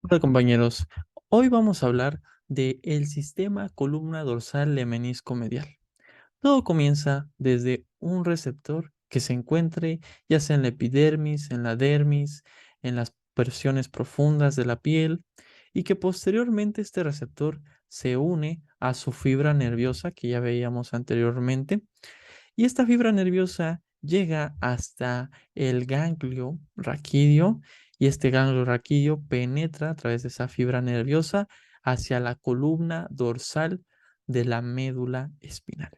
Hola compañeros, hoy vamos a hablar de el sistema columna dorsal lemenisco medial. Todo comienza desde un receptor que se encuentre ya sea en la epidermis, en la dermis, en las porciones profundas de la piel y que posteriormente este receptor se une a su fibra nerviosa que ya veíamos anteriormente y esta fibra nerviosa llega hasta el ganglio raquídeo y este ganglio raquídeo penetra a través de esa fibra nerviosa hacia la columna dorsal de la médula espinal.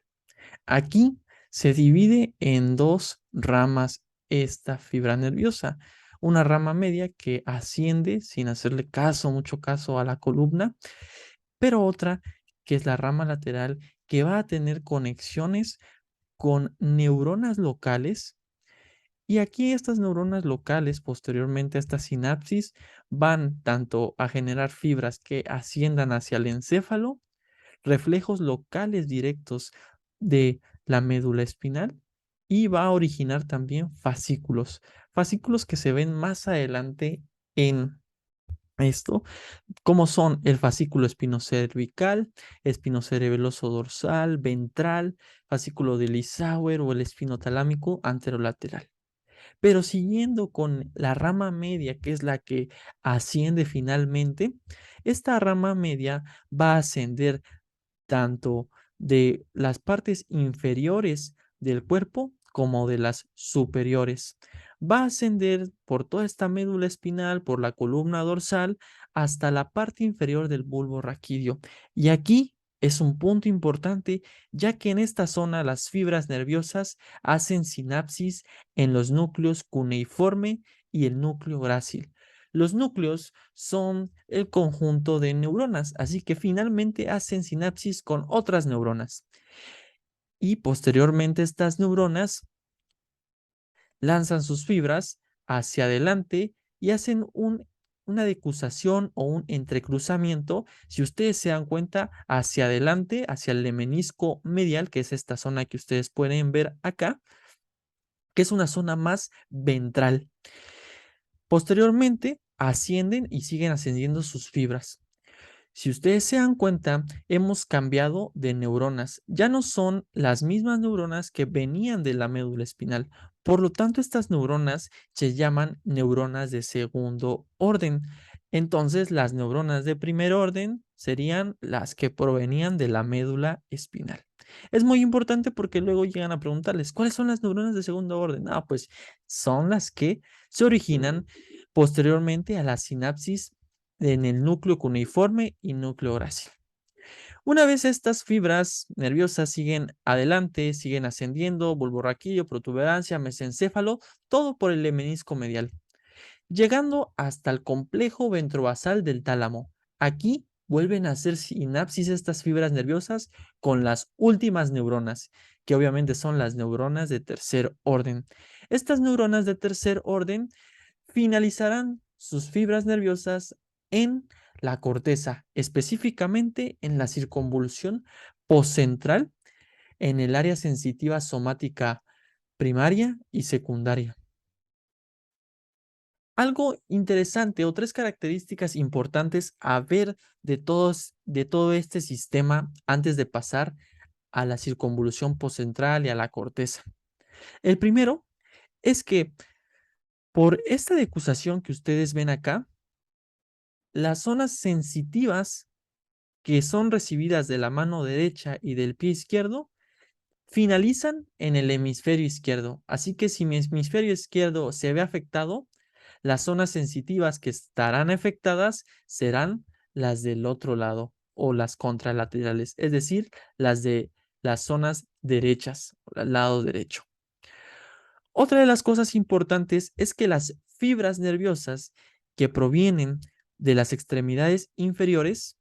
Aquí se divide en dos ramas esta fibra nerviosa. Una rama media que asciende sin hacerle caso, mucho caso a la columna, pero otra que es la rama lateral que va a tener conexiones con neuronas locales y aquí estas neuronas locales, posteriormente a esta sinapsis, van tanto a generar fibras que asciendan hacia el encéfalo, reflejos locales directos de la médula espinal y va a originar también fascículos, fascículos que se ven más adelante en esto, como son el fascículo espinocervical, espinocerebeloso dorsal, ventral, fascículo de Lissauer o el espinotalámico anterolateral. Pero siguiendo con la rama media, que es la que asciende finalmente, esta rama media va a ascender tanto de las partes inferiores del cuerpo como de las superiores. Va a ascender por toda esta médula espinal, por la columna dorsal, hasta la parte inferior del bulbo raquídeo. Y aquí es un punto importante, ya que en esta zona las fibras nerviosas hacen sinapsis en los núcleos cuneiforme y el núcleo grácil. Los núcleos son el conjunto de neuronas, así que finalmente hacen sinapsis con otras neuronas. Y posteriormente estas neuronas lanzan sus fibras hacia adelante y hacen una decusación o un entrecruzamiento, si ustedes se dan cuenta, hacia adelante, hacia el lemenisco medial, que es esta zona que ustedes pueden ver acá, que es una zona más ventral. Posteriormente, ascienden y siguen ascendiendo sus fibras. Si ustedes se dan cuenta, hemos cambiado de neuronas. Ya no son las mismas neuronas que venían de la médula espinal. Por lo tanto, estas neuronas se llaman neuronas de segundo orden. Entonces, las neuronas de primer orden serían las que provenían de la médula espinal. Es muy importante porque luego llegan a preguntarles, ¿cuáles son las neuronas de segundo orden? Ah, pues son las que se originan posteriormente a la sinapsis en el núcleo cuneiforme y núcleo grácil. Una vez estas fibras nerviosas siguen adelante, siguen ascendiendo, bulborraquídeo, protuberancia, mesencéfalo, todo por el menisco medial, llegando hasta el complejo ventrobasal del tálamo. Aquí vuelven a hacer sinapsis estas fibras nerviosas con las últimas neuronas, que obviamente son las neuronas de tercer orden. Estas neuronas de tercer orden finalizarán sus fibras nerviosas en la corteza, específicamente en la circunvolución poscentral, en el área sensitiva somática primaria y secundaria. Algo interesante o tres características importantes a ver de todo este sistema antes de pasar a la circunvolución poscentral y a la corteza. El primero es que por esta decusación que ustedes ven acá, las zonas sensitivas que son recibidas de la mano derecha y del pie izquierdo finalizan en el hemisferio izquierdo. Así que si mi hemisferio izquierdo se ve afectado, las zonas sensitivas que estarán afectadas serán las del otro lado o las contralaterales, es decir, las de las zonas derechas, al lado derecho. Otra de las cosas importantes es que las fibras nerviosas que provienen de las extremidades inferiores,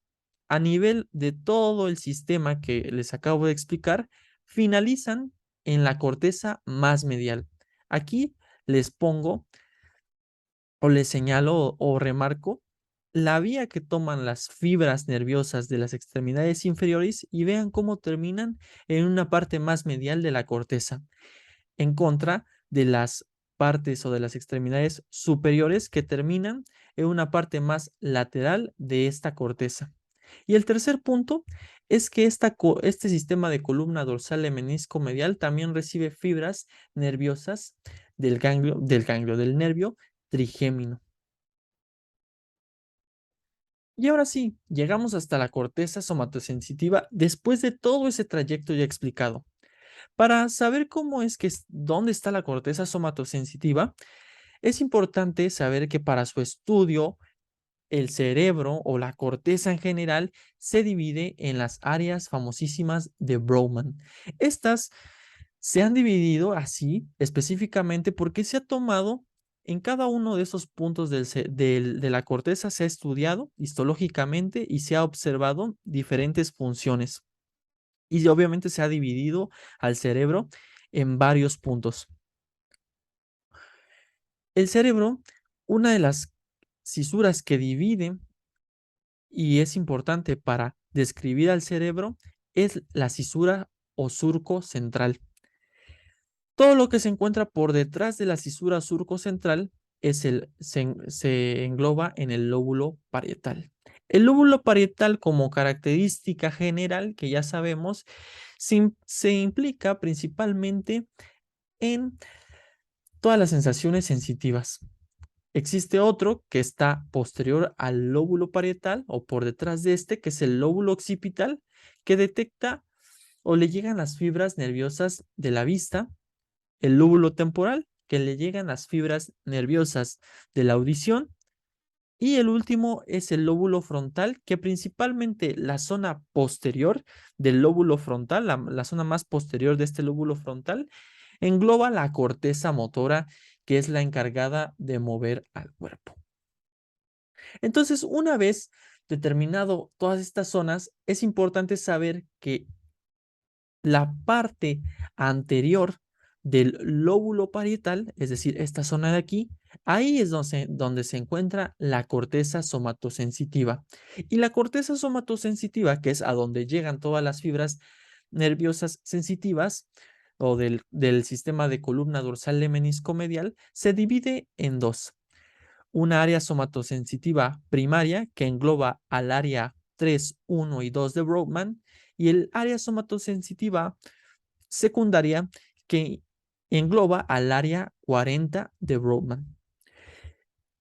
a nivel de todo el sistema que les acabo de explicar, finalizan en la corteza más medial. Aquí les pongo o les señalo o remarco la vía que toman las fibras nerviosas de las extremidades inferiores y vean cómo terminan en una parte más medial de la corteza en contra de las partes o de las extremidades superiores que terminan en una parte más lateral de esta corteza. Y el tercer punto es que este sistema de columna dorsal de menisco medial también recibe fibras nerviosas del nervio trigémino. Y ahora sí, llegamos hasta la corteza somatosensitiva después de todo ese trayecto ya explicado. Para saber dónde está la corteza somatosensitiva, es importante saber que para su estudio, el cerebro o la corteza en general se divide en las áreas famosísimas de Brodmann. Estas se han dividido así específicamente porque se ha tomado en cada uno de esos puntos de la corteza, se ha estudiado histológicamente y se ha observado diferentes funciones. Y obviamente se ha dividido al cerebro en varios puntos. El cerebro, una de las cisuras que divide y es importante para describir al cerebro, es la cisura o surco central. Todo lo que se encuentra por detrás de la cisura surco central se engloba en el lóbulo parietal. El lóbulo parietal, como característica general que ya sabemos, se implica principalmente en todas las sensaciones sensitivas. Existe otro que está posterior al lóbulo parietal o por detrás de este, que es el lóbulo occipital, que detecta o le llegan las fibras nerviosas de la vista, el lóbulo temporal, que le llegan las fibras nerviosas de la audición, y el último es el lóbulo frontal, que principalmente la zona posterior del lóbulo frontal, la zona más posterior de este lóbulo frontal, engloba la corteza motora, que es la encargada de mover al cuerpo. Entonces, una vez determinado todas estas zonas, es importante saber que la parte anterior del lóbulo parietal, es decir, esta zona de aquí, ahí es donde se encuentra la corteza somatosensitiva. Y la corteza somatosensitiva, que es a donde llegan todas las fibras nerviosas sensitivas o del sistema de columna dorsal de menisco medial, se divide en dos. Una área somatosensitiva primaria que engloba al área 3, 1 y 2 de Brodmann, y el área somatosensitiva secundaria que engloba al área 40 de Brodmann.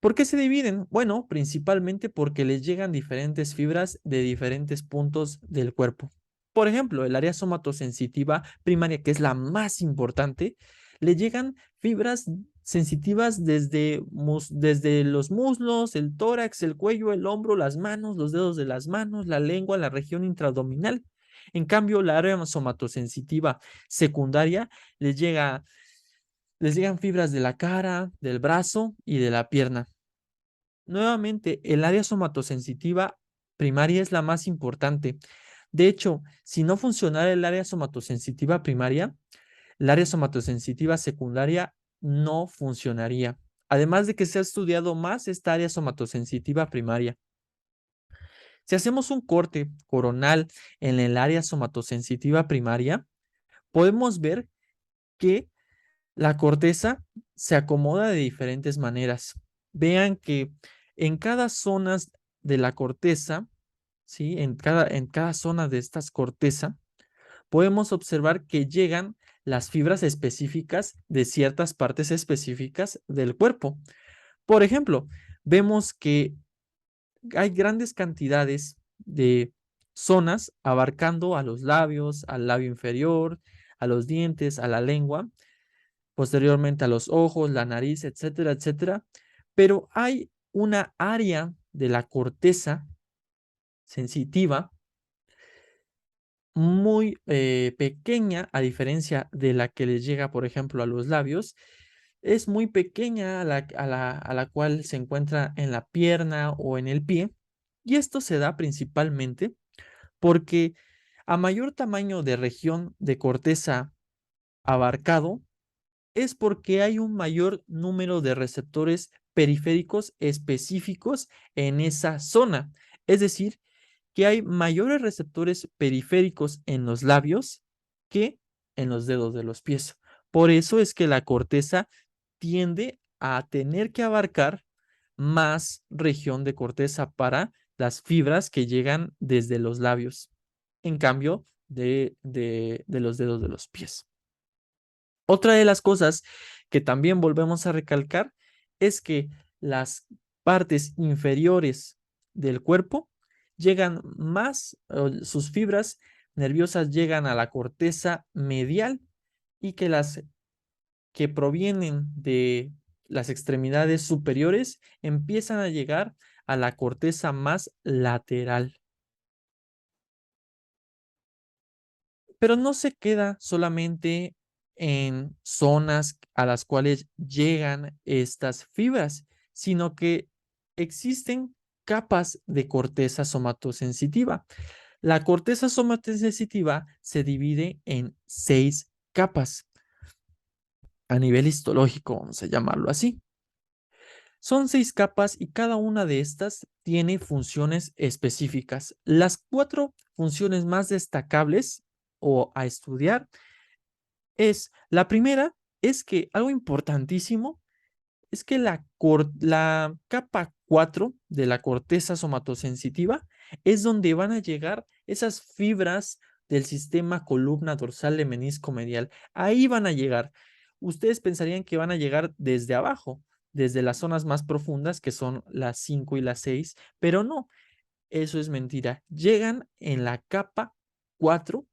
¿Por qué se dividen? Bueno, principalmente porque les llegan diferentes fibras de diferentes puntos del cuerpo. Por ejemplo, el área somatosensitiva primaria, que es la más importante, le llegan fibras sensitivas desde los muslos, el tórax, el cuello, el hombro, las manos, los dedos de las manos, la lengua, la región intraabdominal. En cambio, la área somatosensitiva secundaria les llegan fibras de la cara, del brazo y de la pierna. Nuevamente, el área somatosensitiva primaria es la más importante. De hecho, si no funcionara el área somatosensitiva primaria, el área somatosensitiva secundaria no funcionaría. Además de que se ha estudiado más esta área somatosensitiva primaria. Si hacemos un corte coronal en el área somatosensitiva primaria, podemos ver que la corteza se acomoda de diferentes maneras. Vean que en cada zona de la corteza, ¿sí? En cada zona de estas corteza, podemos observar que llegan las fibras específicas de ciertas partes específicas del cuerpo. Por ejemplo, vemos que hay grandes cantidades de zonas abarcando a los labios, al labio inferior, a los dientes, a la lengua, posteriormente a los ojos, la nariz, etcétera, etcétera. Pero hay una área de la corteza sensitiva muy pequeña, a diferencia de la que les llega, por ejemplo, a los labios. Es muy pequeña a la cual se encuentra en la pierna o en el pie. Y esto se da principalmente porque a mayor tamaño de región de corteza abarcado, es porque hay un mayor número de receptores periféricos específicos en esa zona. Es decir, que hay mayores receptores periféricos en los labios que en los dedos de los pies. Por eso es que la corteza tiende a tener que abarcar más región de corteza para las fibras que llegan desde los labios, en cambio de los dedos de los pies. Otra de las cosas que también volvemos a recalcar es que las partes inferiores del cuerpo llegan más, sus fibras nerviosas llegan a la corteza medial y que las que provienen de las extremidades superiores empiezan a llegar a la corteza más lateral. Pero no se queda solamente en zonas a las cuales llegan estas fibras, sino que existen capas de corteza somatosensitiva. La corteza somatosensitiva se divide en 6 capas a nivel histológico, vamos a llamarlo así. Son 6 capas y cada una de estas tiene funciones específicas. Las 4 funciones más destacables o a estudiar la primera es que algo importantísimo es que la capa 4 de la corteza somatosensitiva es donde van a llegar esas fibras del sistema columna dorsal de menisco medial. Ahí van a llegar. Ustedes pensarían que van a llegar desde abajo, desde las zonas más profundas, que son las 5 y las 6, pero no, eso es mentira. Llegan en la capa 4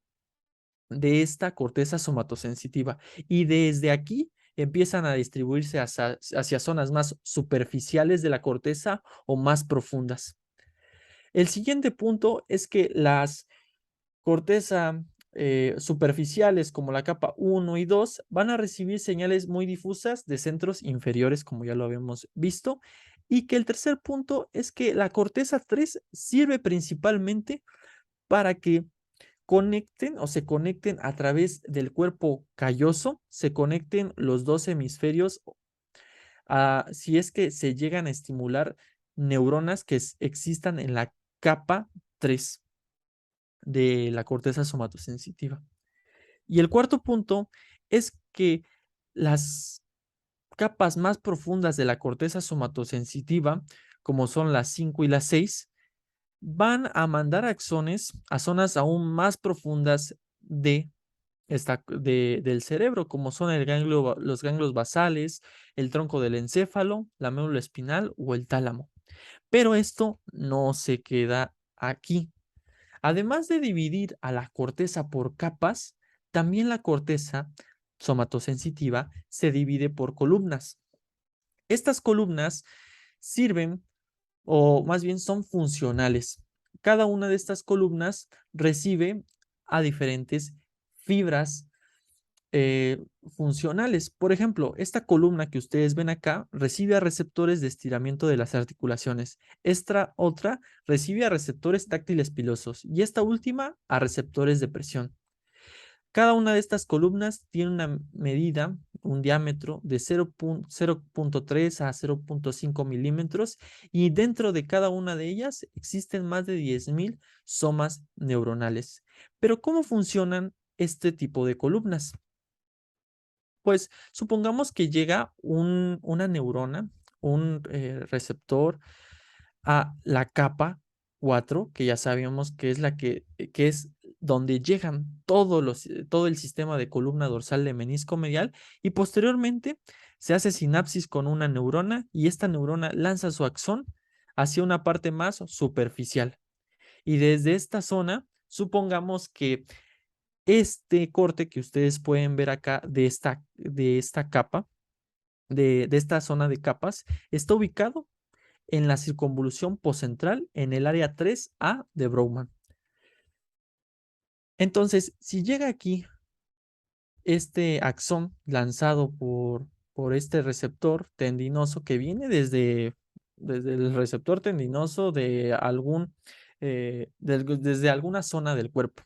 de esta corteza somatosensitiva y desde aquí empiezan a distribuirse hacia zonas más superficiales de la corteza o más profundas. El siguiente punto es que las corteza superficiales como la capa 1 y 2 van a recibir señales muy difusas de centros inferiores, como ya lo habíamos visto, y que el tercer punto es que la corteza 3 sirve principalmente para que conecten o se conecten a través del cuerpo calloso, se conecten los dos hemisferios, si es que se llegan a estimular neuronas que existan en la capa 3 de la corteza somatosensitiva. Y el cuarto punto es que las capas más profundas de la corteza somatosensitiva, como son las 5 y las 6, van a mandar axones a zonas aún más profundas del cerebro, como son los ganglios basales, el tronco del encéfalo, la médula espinal o el tálamo. Pero esto no se queda aquí. Además de dividir a la corteza por capas, también la corteza somatosensitiva se divide por columnas. Estas columnas sirven, o más bien son funcionales. Cada una de estas columnas recibe a diferentes fibras funcionales. Por ejemplo, esta columna que ustedes ven acá recibe a receptores de estiramiento de las articulaciones. Esta otra recibe a receptores táctiles pilosos y esta última a receptores de presión. Cada una de estas columnas tiene una medida, un diámetro de 0.3 a 0.5 milímetros y dentro de cada una de ellas existen más de 10.000 somas neuronales. Pero ¿cómo funcionan este tipo de columnas? Pues supongamos que llega una neurona, un receptor a la capa 4, que ya sabíamos que es que es donde llegan todo el sistema de columna dorsal de menisco medial y posteriormente se hace sinapsis con una neurona y esta neurona lanza su axón hacia una parte más superficial. Y desde esta zona, supongamos que este corte que ustedes pueden ver acá de esta capa, de esta zona de capas, está ubicado en la circunvolución poscentral en el área 3A de Brougham. Entonces, si llega aquí este axón lanzado por este receptor tendinoso que viene desde el receptor tendinoso de desde alguna zona del cuerpo,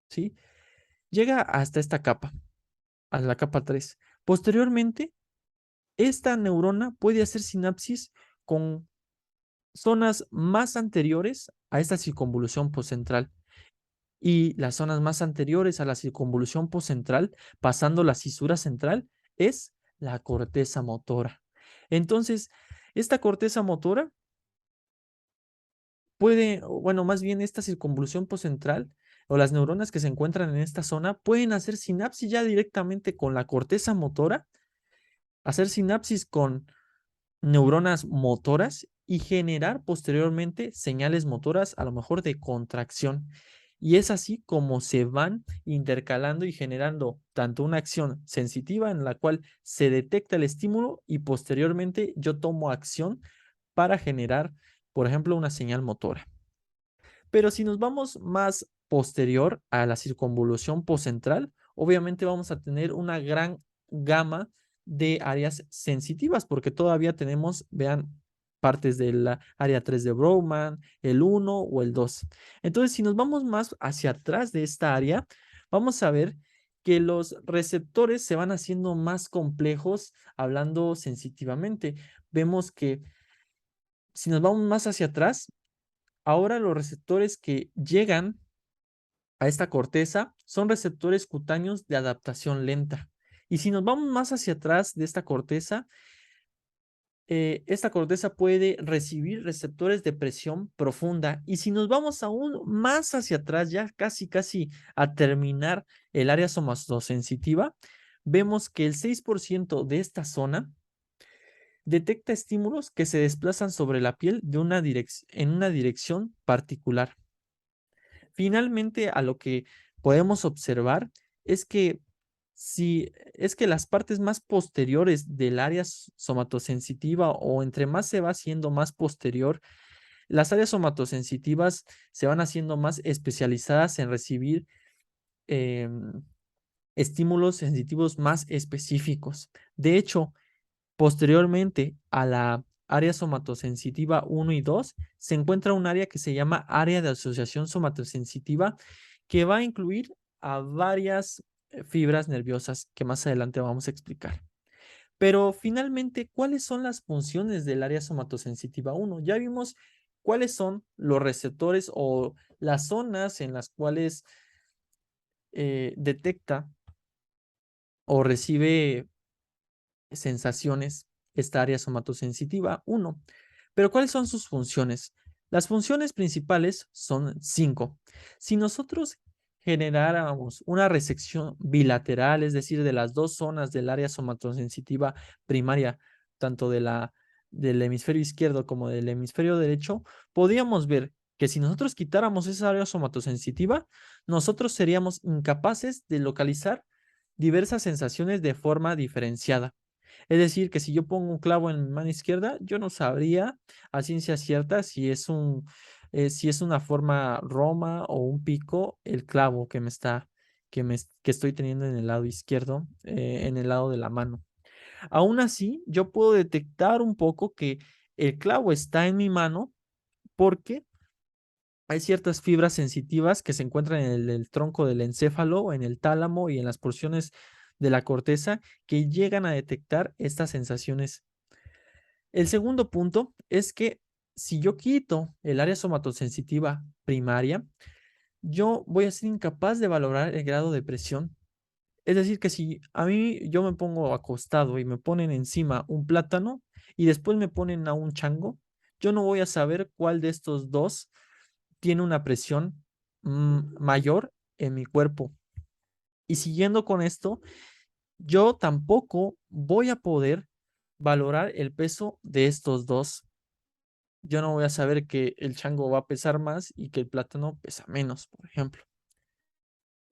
¿sí? Llega hasta esta capa, a la capa 3. Posteriormente, esta neurona puede hacer sinapsis con zonas más anteriores a esta circunvolución poscentral y las zonas más anteriores a la circunvolución poscentral, pasando la cisura central, es la corteza motora. Entonces, esta corteza motora puede, o bueno, más bien esta circunvolución postcentral o las neuronas que se encuentran en esta zona pueden hacer sinapsis ya directamente con la corteza motora, hacer sinapsis con neuronas motoras y generar posteriormente señales motoras, a lo mejor de contracción. Y es así como se van intercalando y generando tanto una acción sensitiva en la cual se detecta el estímulo y posteriormente yo tomo acción para generar, por ejemplo, una señal motora. Pero si nos vamos más posterior a la circunvolución postcentral, obviamente vamos a tener una gran gama de áreas sensitivas, porque todavía tenemos, vean, partes de la área 3 de Bowman, el 1 o el 2. Entonces, si nos vamos más hacia atrás de esta área, vamos a ver que los receptores se van haciendo más complejos hablando sensitivamente. Vemos que si nos vamos más hacia atrás, ahora los receptores que llegan a esta corteza son receptores cutáneos de adaptación lenta. Y si nos vamos más hacia atrás de esta corteza puede recibir receptores de presión profunda. Y si nos vamos aún más hacia atrás, ya casi a terminar el área somatosensitiva, vemos que el 6% de esta zona detecta estímulos que se desplazan sobre la piel en una dirección particular. Finalmente, a lo que podemos observar es que si es que las partes más posteriores del área somatosensitiva o entre más se va haciendo más posterior, las áreas somatosensitivas se van haciendo más especializadas en recibir em, estímulos sensitivos más específicos. De hecho, posteriormente a la área somatosensitiva 1 y 2, se encuentra un área que se llama área de asociación somatosensitiva, que va a incluir a varias fibras nerviosas que más adelante vamos a explicar. Pero finalmente, ¿cuáles son las funciones del área somatosensitiva 1? Ya vimos cuáles son los receptores o las zonas en las cuales detecta o recibe sensaciones, esta área somatosensitiva 1. Pero ¿cuáles son sus funciones? Las funciones principales son 5. Si nosotros generáramos una resección bilateral, es decir, de las dos zonas del área somatosensitiva primaria, tanto del hemisferio izquierdo como del hemisferio derecho, podríamos ver que si nosotros quitáramos esa área somatosensitiva, nosotros seríamos incapaces de localizar diversas sensaciones de forma diferenciada. Es decir, que si yo pongo un clavo en mi mano izquierda, yo no sabría a ciencia cierta si es una forma roma o un pico el clavo que estoy teniendo en el lado izquierdo, en el lado de la mano. Aún así, yo puedo detectar un poco que el clavo está en mi mano porque hay ciertas fibras sensitivas que se encuentran en el tronco del encéfalo, en el tálamo y en las porciones de la corteza que llegan a detectar estas sensaciones. El segundo punto es que si yo quito el área somatosensitiva primaria, yo voy a ser incapaz de valorar el grado de presión. Es decir, que si a mí yo me pongo acostado y me ponen encima un plátano y después me ponen a un chango, yo no voy a saber cuál de estos dos tiene una presión mayor en mi cuerpo. Y siguiendo con esto, yo tampoco voy a poder valorar el peso de estos dos. Yo no voy a saber que el chango va a pesar más y que el plátano pesa menos, por ejemplo.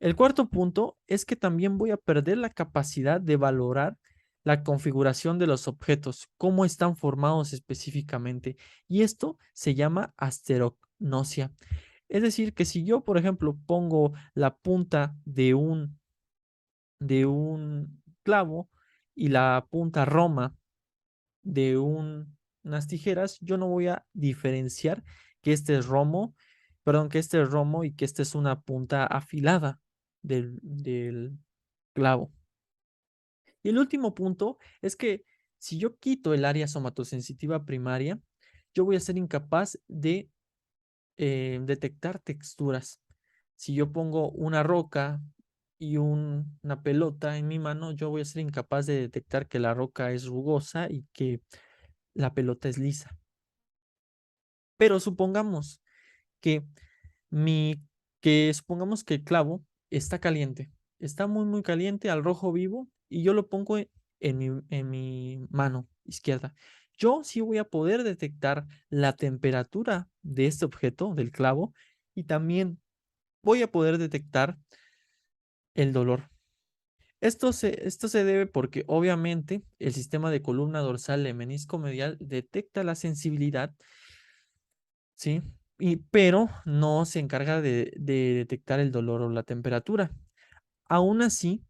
El cuarto punto es que también voy a perder la capacidad de valorar la configuración de los objetos, cómo están formados específicamente. Y esto se llama asterognosia. Es decir, que si yo, por ejemplo, pongo la punta de un clavo y la punta roma unas tijeras, yo no voy a diferenciar que este es romo, perdón, que este es romo y que esta es una punta afilada del clavo. Y el último punto es que si yo quito el área somatosensitiva primaria, yo voy a ser incapaz de detectar texturas. Si yo pongo una roca y una pelota en mi mano, yo voy a ser incapaz de detectar que la roca es rugosa y que la pelota es lisa. Pero supongamos que mi, supongamos que el clavo está caliente, está muy, muy caliente al rojo vivo y yo lo pongo en mi mano izquierda. Yo sí voy a poder detectar la temperatura de este objeto, del clavo, y también voy a poder detectar el dolor. Esto se debe porque obviamente el sistema de columna dorsal de menisco medial detecta la sensibilidad, ¿sí? Pero no se encarga de detectar el dolor o la temperatura. Aún así,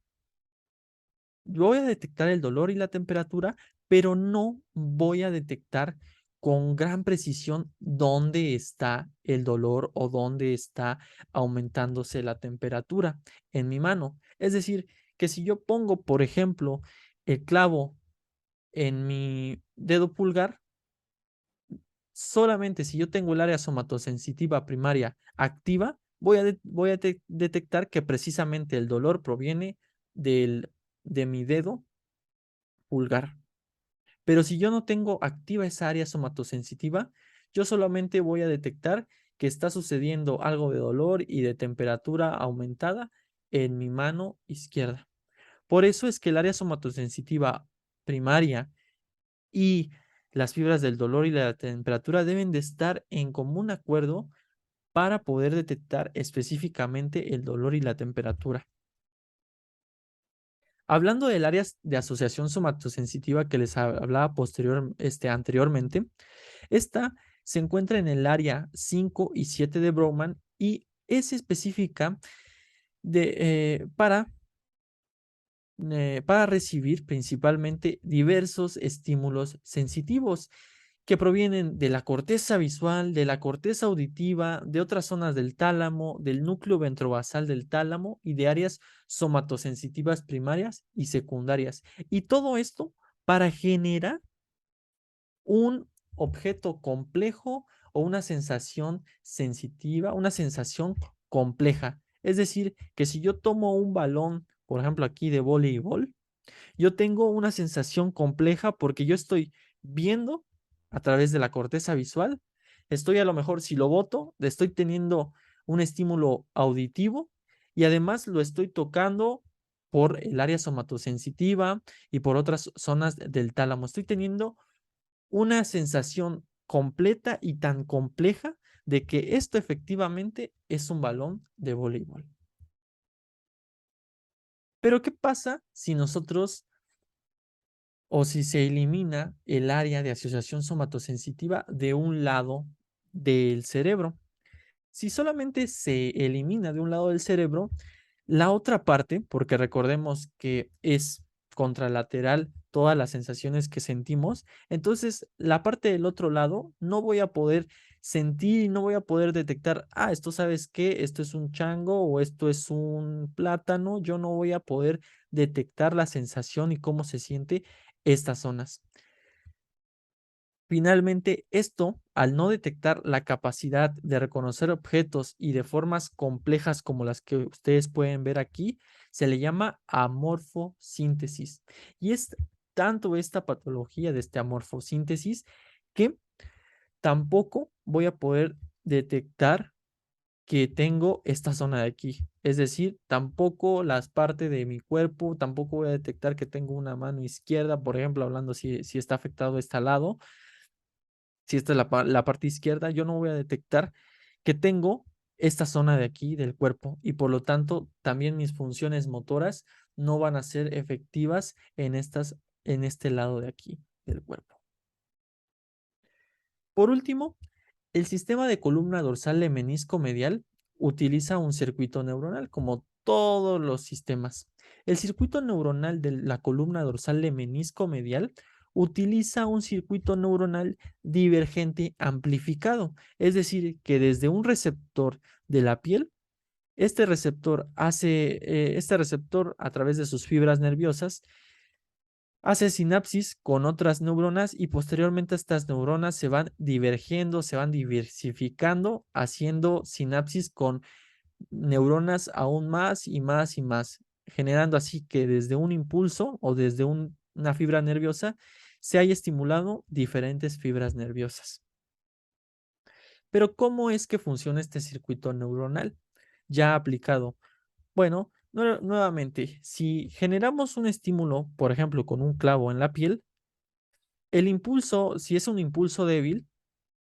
voy a detectar el dolor y la temperatura, pero no voy a detectar con gran precisión dónde está el dolor o dónde está aumentándose la temperatura en mi mano. Es decir, que si yo pongo, por ejemplo, el clavo en mi dedo pulgar, solamente si yo tengo el área somatosensitiva primaria activa, voy a detectar que precisamente el dolor proviene de mi dedo pulgar. Pero si yo no tengo activa esa área somatosensitiva, yo solamente voy a detectar que está sucediendo algo de dolor y de temperatura aumentada en mi mano izquierda. Por eso es que el área somatosensitiva primaria y las fibras del dolor y la temperatura deben de estar en común acuerdo para poder detectar específicamente el dolor y la temperatura. Hablando del área de asociación somatosensitiva que les hablaba anteriormente, esta se encuentra en el área 5 y 7 de Bowman y es específica para recibir principalmente diversos estímulos sensitivos que provienen de la corteza visual, de la corteza auditiva, de otras zonas del tálamo, del núcleo ventrobasal del tálamo y de áreas somatosensitivas primarias y secundarias. Y todo esto para generar un objeto complejo o una sensación sensitiva, una sensación compleja. Es decir, que si yo tomo un balón, por ejemplo aquí de voleibol, yo tengo una sensación compleja porque yo estoy viendo a través de la corteza visual, estoy a lo mejor si lo boto, estoy teniendo un estímulo auditivo y además lo estoy tocando por el área somatosensitiva y por otras zonas del tálamo. Estoy teniendo una sensación completa y tan compleja de que esto efectivamente es un balón de voleibol. Pero ¿qué pasa si nosotros o si se elimina el área de asociación somatosensitiva de un lado del cerebro? Si solamente se elimina de un lado del cerebro, la otra parte, porque recordemos que es contralateral todas las sensaciones que sentimos, entonces la parte del otro lado no voy a poder sentir y no voy a poder detectar, esto sabes qué, esto es un chango o esto es un plátano, yo no voy a poder detectar la sensación y cómo se siente estas zonas. Finalmente, esto, al no detectar la capacidad de reconocer objetos y de formas complejas como las que ustedes pueden ver aquí, se le llama amorfosíntesis. Y es tanto esta patología de este amorfosíntesis que tampoco voy a poder detectar que tengo esta zona de aquí. Es decir, tampoco las partes de mi cuerpo, tampoco voy a detectar que tengo una mano izquierda, por ejemplo, hablando si está afectado este lado, si esta es la parte izquierda, yo no voy a detectar que tengo esta zona de aquí del cuerpo y por lo tanto también mis funciones motoras no van a ser efectivas en este lado de aquí del cuerpo. Por último, el sistema de columna dorsal de menisco medial utiliza un circuito neuronal como todos los sistemas. El circuito neuronal de la columna dorsal de menisco medial utiliza un circuito neuronal divergente amplificado, es decir, que desde un receptor de la piel, este receptor a través de sus fibras nerviosas hace sinapsis con otras neuronas y posteriormente estas neuronas se van divergiendo, se van diversificando, haciendo sinapsis con neuronas aún más y más y más, generando así que desde un impulso o desde una fibra nerviosa se haya estimulado diferentes fibras nerviosas. Pero ¿cómo es que funciona este circuito neuronal ya aplicado? Bueno, nuevamente, si generamos un estímulo, por ejemplo, con un clavo en la piel, el impulso, si es un impulso débil,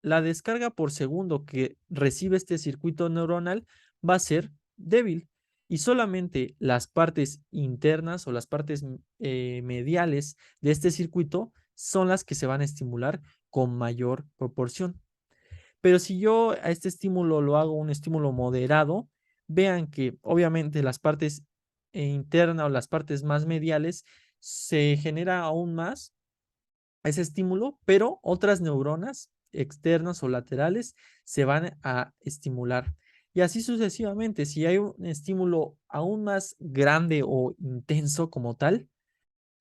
la descarga por segundo que recibe este circuito neuronal va a ser débil y solamente las partes internas o las partes mediales de este circuito son las que se van a estimular con mayor proporción. Pero si yo a este estímulo lo hago un estímulo moderado, vean que obviamente las partes internas o las partes más mediales se genera aún más ese estímulo, pero otras neuronas externas o laterales se van a estimular. Y así sucesivamente, si hay un estímulo aún más grande o intenso como tal,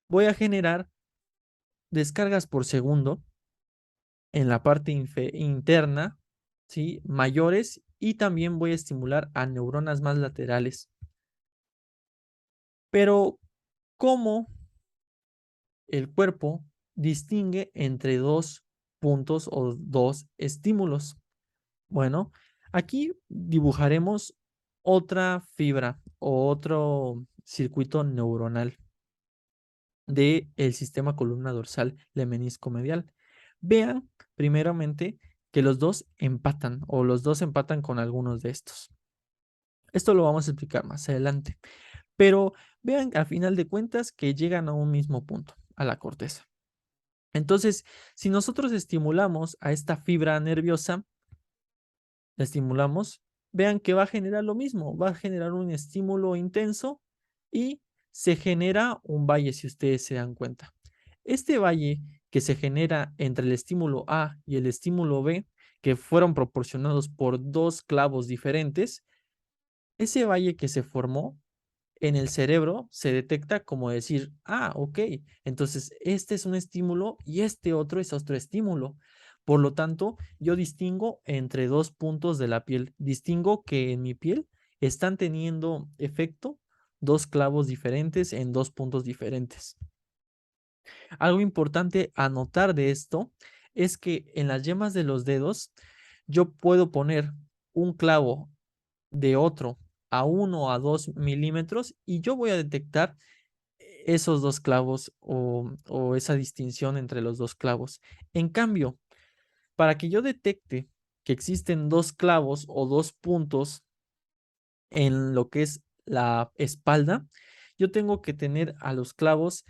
voy a generar descargas por segundo en la parte interna, ¿sí? Mayores y también voy a estimular a neuronas más laterales. Pero, ¿cómo el cuerpo distingue entre dos puntos o dos estímulos? Bueno, aquí dibujaremos otra fibra o otro circuito neuronal del sistema columna dorsal lemnisco medial. Vean primeramente que los dos empatan o los dos empatan con algunos de estos. Esto lo vamos a explicar más adelante, pero vean al final de cuentas que llegan a un mismo punto, a la corteza. Entonces, si nosotros estimulamos a esta fibra nerviosa, la estimulamos, vean que va a generar lo mismo, va a generar un estímulo intenso y se genera un valle, si ustedes se dan cuenta. Este valle que se genera entre el estímulo A y el estímulo B, que fueron proporcionados por dos clavos diferentes, ese valle que se formó en el cerebro se detecta como decir, ah, ok, entonces este es un estímulo y este otro es otro estímulo. Por lo tanto, yo distingo entre dos puntos de la piel. Distingo que en mi piel están teniendo efecto dos clavos diferentes en dos puntos diferentes. Algo importante a notar de esto es que en las yemas de los dedos yo puedo poner un clavo de otro a 1 a 2 milímetros y yo voy a detectar esos dos clavos o esa distinción entre los dos clavos. En cambio, para que yo detecte que existen dos clavos o dos puntos en lo que es la espalda, yo tengo que tener a los clavos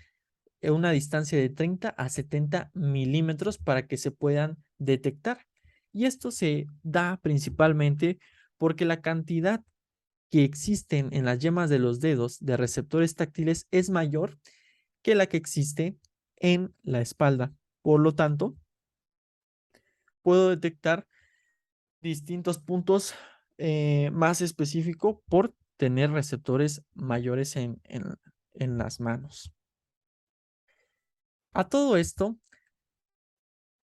en una distancia de 30 a 70 milímetros para que se puedan detectar. Y esto se da principalmente porque la cantidad que existen en las yemas de los dedos de receptores táctiles es mayor que la que existe en la espalda. Por lo tanto, puedo detectar distintos puntos más específicos por tener receptores mayores en las manos. A todo esto,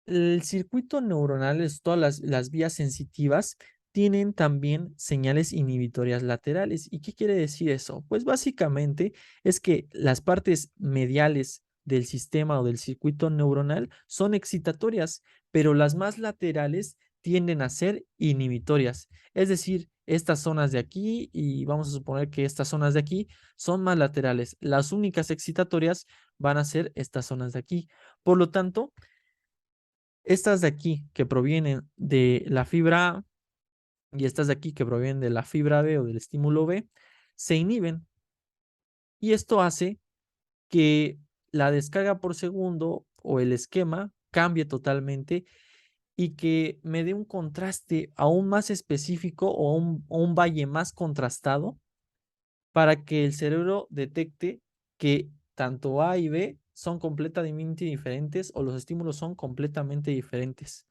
el circuito neuronal, es todas las vías sensitivas, tienen también señales inhibitorias laterales. ¿Y qué quiere decir eso? Pues básicamente es que las partes mediales del sistema o del circuito neuronal son excitatorias, pero las más laterales tienden a ser inhibitorias. Es decir, estas zonas de aquí y vamos a suponer que estas zonas de aquí son más laterales. Las únicas excitatorias van a ser estas zonas de aquí. Por lo tanto, estas de aquí que provienen de la fibra A y estas de aquí que provienen de la fibra B o del estímulo B se inhiben y esto hace que la descarga por segundo o el esquema cambie totalmente y que me dé un contraste aún más específico o un valle más contrastado para que el cerebro detecte que tanto A y B son completamente diferentes o los estímulos son completamente diferentes.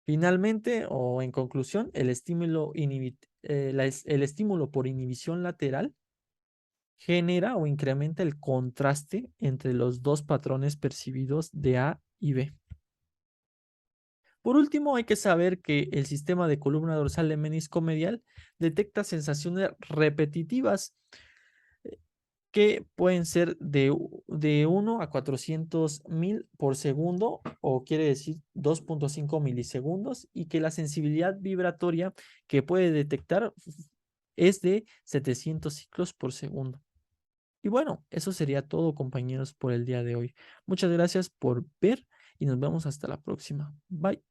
Finalmente, o en conclusión, el estímulo por inhibición lateral genera o incrementa el contraste entre los dos patrones percibidos de A y B. Por último, hay que saber que el sistema de columna dorsal de menisco medial detecta sensaciones repetitivas que pueden ser de 1 a 400.000 por segundo, o quiere decir 2.5 milisegundos, y que la sensibilidad vibratoria que puede detectar es de 700 ciclos por segundo. Y bueno, eso sería todo, compañeros, por el día de hoy. Muchas gracias por ver y nos vemos hasta la próxima. Bye.